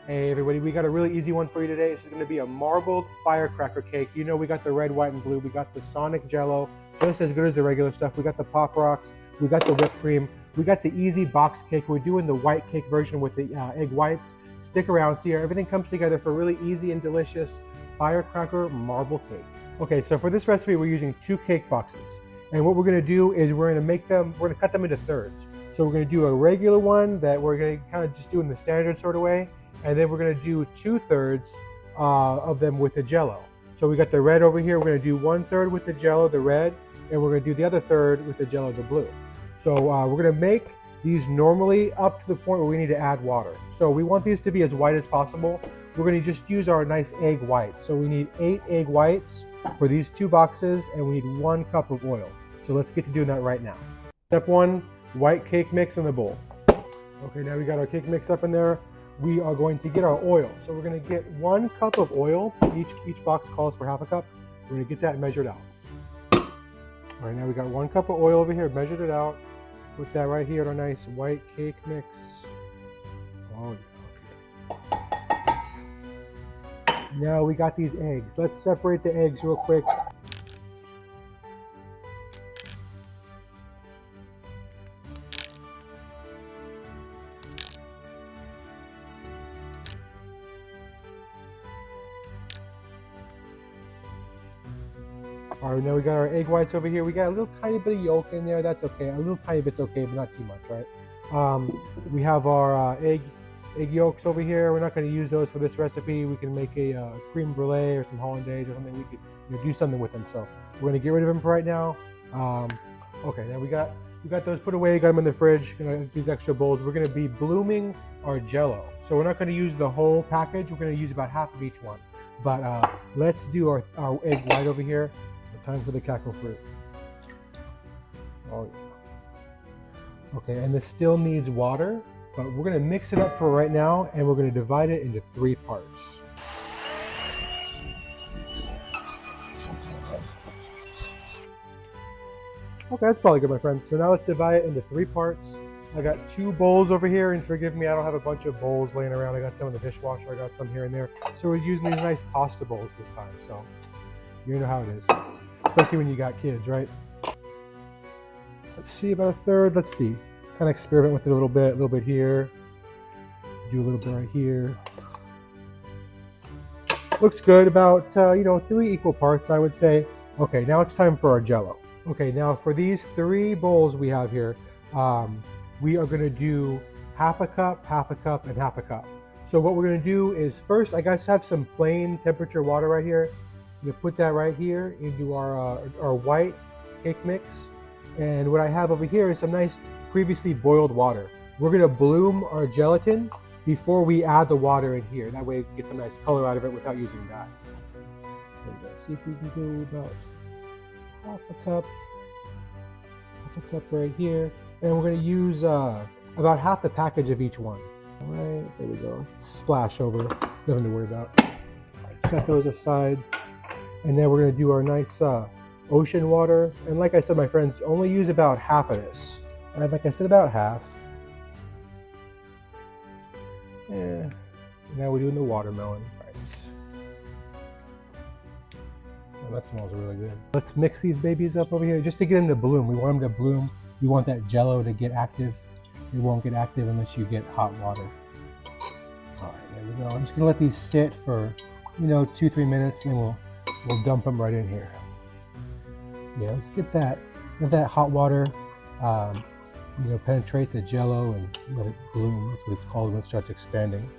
Hey everybody, we got a really easy one for you today. This is going to be a marbled firecracker cake. You know we got the red, white, and blue. We got the Sonic Jello, just as good as the regular stuff. We got the Pop Rocks. We got the whipped cream. We got the easy box cake. We're doing the white cake version with the egg whites. Stick around, see how everything comes together for a really easy and delicious firecracker marble cake. Okay, so for this recipe, we're using 2 cake boxes. And what we're going to do is we're going to cut them into thirds. So we're going to do a regular one that we're going to kind of just do in the standard sort of way. And then we're going to do 2/3 of them with the Jello. So we got the red over here. We're going to do 1/3 with the Jello, the red, and we're going to do the other third with the Jello, the blue. So we're going to make these normally up to the point where we need to add water. So we want these to be as white as possible. We're going to just use our nice egg white. So we need 8 egg whites for these 2 boxes, and we need 1 cup of oil. So let's get to doing that right now. Step 1, white cake mix in the bowl. Okay, now we got our cake mix up in there. We are going to get our oil. So we're going to get 1 cup of oil. Each box calls for half a cup. We're going to get that measured out. All right, now we got 1 cup of oil over here, measured it out. Put that right here in our nice white cake mix. Oh, yeah, okay. Now we got these eggs. Let's separate the eggs real quick. All right, now we got our egg whites over here. We got a little tiny bit of yolk in there. That's okay. A little tiny bit's okay, but not too much, right? We have our egg yolks over here. We're not going to use those for this recipe. We can make a cream brulee or some hollandaise or something. We could do something with them. So we're going to get rid of them for right now. Okay, now we got those put away. Got them in the fridge. These extra bowls. We're going to be blooming our Jello. So we're not going to use the whole package. We're going to use about half of each one. But let's do our egg white over here. Time for the cackle fruit. Oh, yeah. Okay, and this still needs water, but we're going to mix it up for right now, and we're going to divide it into 3 parts. Okay, that's probably good, my friends. So now let's divide it into 3 parts. I got 2 bowls over here, and forgive me, I don't have a bunch of bowls laying around. I got some in the dishwasher. I got some here and there. So we're using these nice pasta bowls this time. So you know how it is. Especially when you got kids, right? Let's see, about 1/3. Let's see. Kind of experiment with it a little bit here. Do a little bit right here. Looks good. About 3 equal parts, I would say. Okay, now it's time for our Jello. Okay, now for these 3 bowls we have here, we are going to do half a cup, and half a cup. So what we're going to do is first, I guess, have some plain temperature water right here. You put that right here into our white cake mix. And what I have over here is some nice previously boiled water. We're going to bloom our gelatin before we add the water in here. That way it gets some nice color out of it without using dye. Let's see if we can do about half a cup right here. And we're going to use about half the package of each one. All right, there we go. Splash over, nothing to worry about. All right, set those aside. And then we're going to do our nice ocean water. And like I said, my friends, only use about half of this. And like I said, about half. Yeah. Now we're doing the watermelon. Right. Oh, that smells really good. Let's mix these babies up over here just to get them to bloom. We want them to bloom. We want that Jello to get active. It won't get active unless you get hot water. All right, there we go. I'm just going to let these sit for, 2-3 minutes, and then we'll dump them right in here. Yeah, let's get that hot water, penetrate the Jello and let it bloom. That's what it's called when it starts expanding.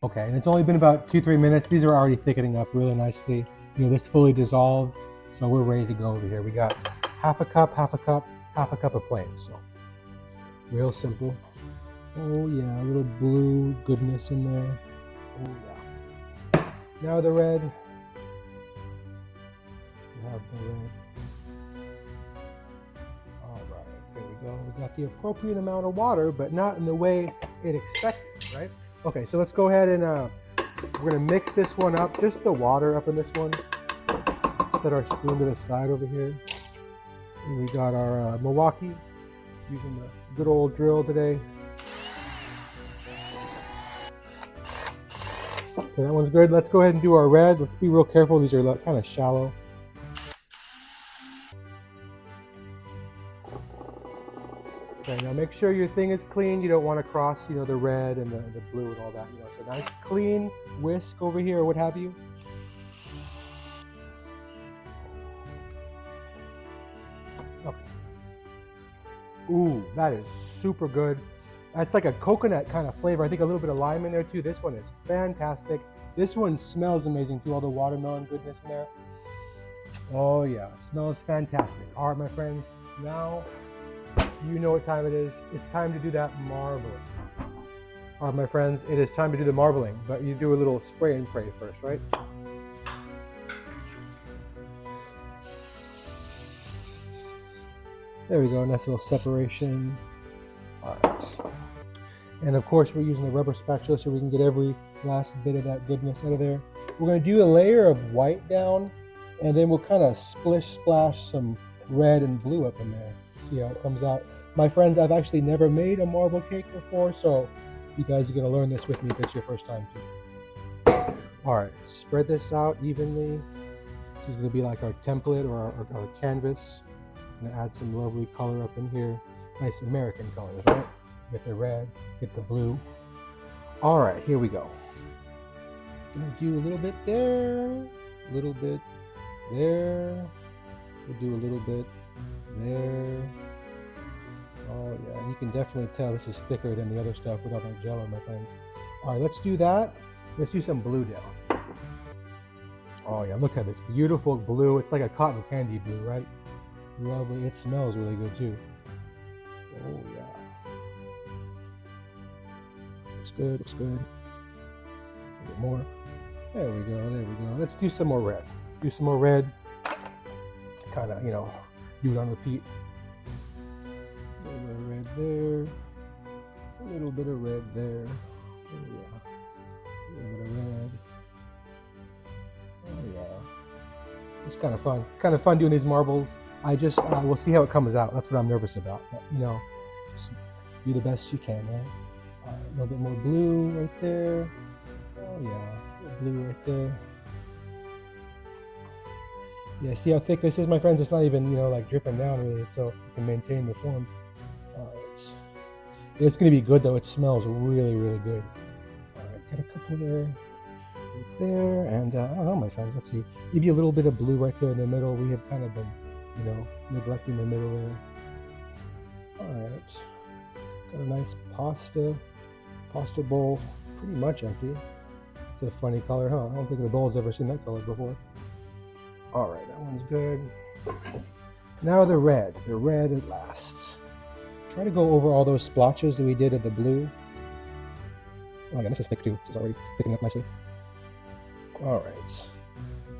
Okay, and it's only been about 2-3 minutes. These are already thickening up really nicely. This fully dissolved, so we're ready to go over here. We got half a cup of plain. So real simple. Oh yeah, a little blue goodness in there. Oh yeah. Now the red. We have the red. All right, there we go. We got the appropriate amount of water, but not in the way it expected, right? Okay, so let's go ahead and we're gonna mix this one up, just the water up in this one. Set our spoon to the side over here. And we got our Milwaukee, using the good old drill today. Okay, that one's good. Let's go ahead and do our red. Let's be real careful. These are kind of shallow. Okay, now make sure your thing is clean. You don't want to cross, the red and the blue and all that. So nice clean whisk over here or what have you. Okay. Ooh, that is super good. That's like a coconut kind of flavor. I think a little bit of lime in there too. This one is fantastic. This one smells amazing too. All the watermelon goodness in there. Oh yeah, it smells fantastic. All right, my friends. Now you know what time it is. It's time to do that marbling. All right, my friends, it is time to do the marbling, but you do a little spray and pray first, right? There we go, nice little separation. All right. And of course, we're using the rubber spatula so we can get every last bit of that goodness out of there. We're gonna do a layer of white down, and then we'll kind of splish splash some red and blue up in there. See how it comes out. My friends, I've actually never made a marble cake before, so you guys are gonna learn this with me if it's your first time too. All right, spread this out evenly. This is gonna be like our template or our canvas. I'm gonna add some lovely color up in here. Nice American colors, right? Get the red, get the blue. All right, here we go. Gonna do a little bit there, a little bit there. We'll do a little bit there. Oh yeah, and you can definitely tell this is thicker than the other stuff with all that Jello, my friends. All right, let's do that. Let's do some blue down. Oh yeah, look at this beautiful blue. It's like a cotton candy blue, right? Lovely. It smells really good too. Oh yeah. Looks good, looks good. A bit more. There we go, there we go. Let's do some more red. Do some more red. Kind of, do it on repeat. A little bit of red there. A little bit of red there. Oh yeah. A little bit of red. Oh yeah. It's kind of fun. It's kind of fun doing these marbles. We'll see how it comes out. That's what I'm nervous about. But, just do the best you can, right? All right, a little bit more blue right there. Oh yeah, a little blue right there. Yeah, see how thick this is, my friends? It's not even, like dripping down really, so you can maintain the form. All right. It's gonna be good though. It smells really, really good. All right, got a couple there, right there, and I don't know, my friends. Let's see. Maybe a little bit of blue right there in the middle. We have kind of been, neglecting the middle there. All right. Got a nice pasta bowl, pretty much empty. It's a funny color, huh? I don't think the bowl's ever seen that color before. All right, that one's good. Now the red at last. Try to go over all those splotches that we did of the blue. Oh yeah, this is thick too. It's already thickening up nicely. All right,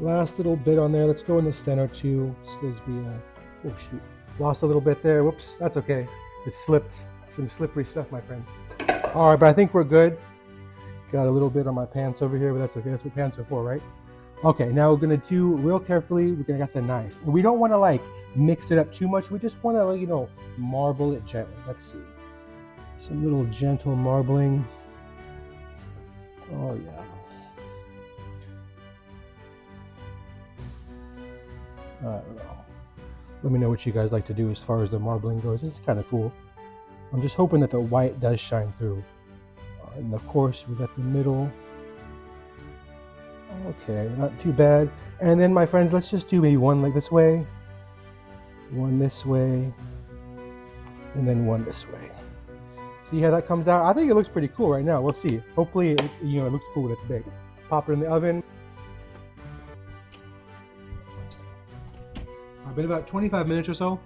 last little bit on there. Let's go in the center too. Oh shoot, lost a little bit there. Whoops, that's okay. It slipped. Some slippery stuff, my friends. All right, but I think we're good. Got a little bit on my pants over here, but that's okay. That's what pants are for, right? Okay, now we're gonna do real carefully. We're gonna get the knife. And we don't want to like mix it up too much. We just want to, marble it gently. Let's see. Some little gentle marbling. Oh yeah. I don't know. Let me know what you guys like to do as far as the marbling goes. This is kind of cool. I'm just hoping that the white does shine through. And of course, we got the middle. Okay, not too bad. And then, my friends, let's just do maybe one like this way, one this way, and then one this way. See how that comes out? I think it looks pretty cool right now. We'll see. Hopefully, it looks cool when it's baked. Pop it in the oven. I've been about 25 minutes or so.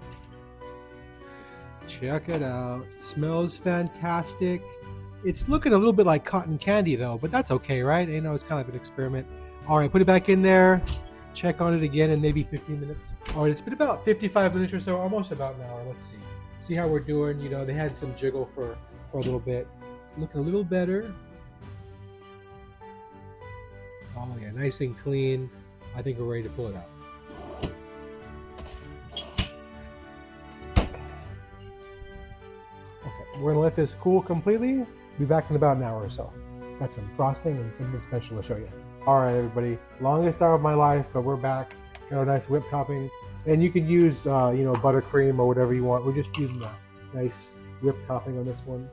Check it out. It smells fantastic. It's looking a little bit like cotton candy though, but that's okay, right? It's kind of an experiment. All right, put it back in there. Check on it again in maybe 15 minutes. All right, it's been about 55 minutes or so, almost about an hour. Let's see. See how we're doing. They had some jiggle for a little bit. Looking a little better. Oh yeah, nice and clean. I think we're ready to pull it out. We're gonna let this cool completely. Be back in about an hour or so. Got some frosting and something special to show you. All right, everybody, longest hour of my life, but we're back. Got a nice whipped topping, and you can use buttercream or whatever you want. We're just using that nice whipped topping on this one.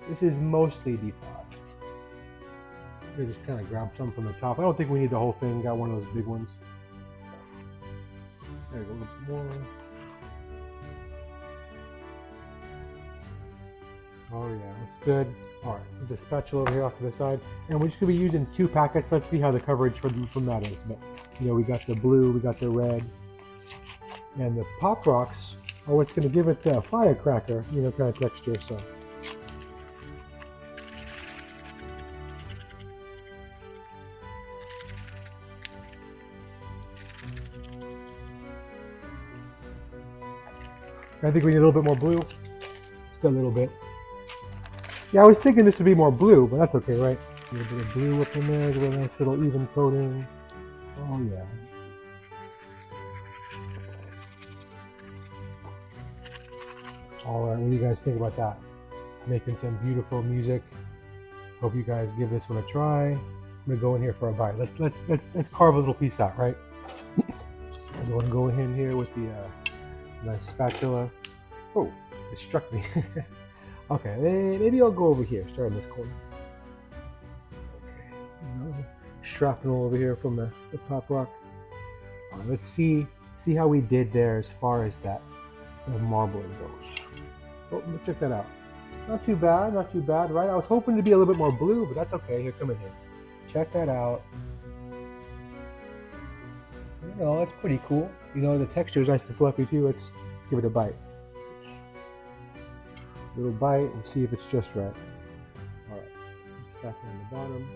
This is mostly depot. You just kind of grab some from the top. I don't think we need the whole thing. Got one of those big ones. There we go, a little bit more. Oh yeah, looks good. All right, put the spatula over here off to the side, and we're just gonna be using 2 packets. Let's see how the coverage from that is. But we got the blue, we got the red, and the Pop Rocks. Oh, it's gonna give it the firecracker, kind of texture. So. I think we need a little bit more blue. Just a little bit. Yeah, I was thinking this would be more blue, but that's okay, right? A little bit of blue up in there, a nice little even coating. Oh yeah. All right, what do you guys think about that? Making some beautiful music. Hope you guys give this one a try. I'm gonna go in here for a bite. Let's carve a little piece out, right? I'm going to go in here with the nice spatula. Oh, it struck me. Okay, maybe I'll go over here, start in this corner. Okay, shrapnel over here from the Pop Rock. All right, let's see how we did there as far as that marbling goes. Oh, let's check that out. Not too bad, right? I was hoping to be a little bit more blue, but that's okay. Here, come in here. Check that out. That's pretty cool. The texture is nice and fluffy too. Let's give it a bite. Little bite and see if it's just right. All right, it's back on the bottom.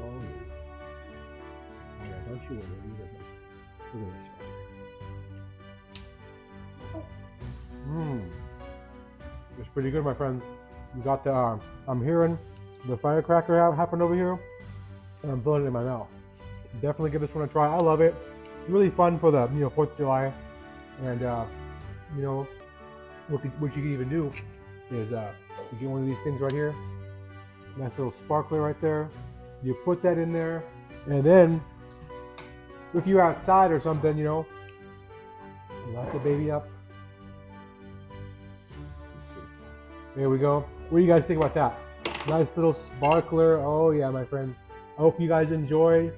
Okay. Oh yeah, don't you worry. Look at this. It's pretty good, my friends. You got the. I'm hearing the firecracker happen over here, and I'm feeling it in my mouth. Definitely give this one a try. I love it. Really fun for the 4th of July. And what you can even do is you get one of these things right here, nice little sparkler right there. You put that in there, and then if you're outside or something, light the baby up. There we go. What do you guys think about that? Nice little sparkler. Oh yeah, my friends. I hope you guys enjoy.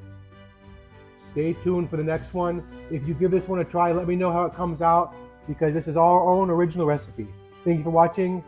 Stay tuned for the next one. If you give this one a try, let me know how it comes out, because this is our own original recipe. Thank you for watching.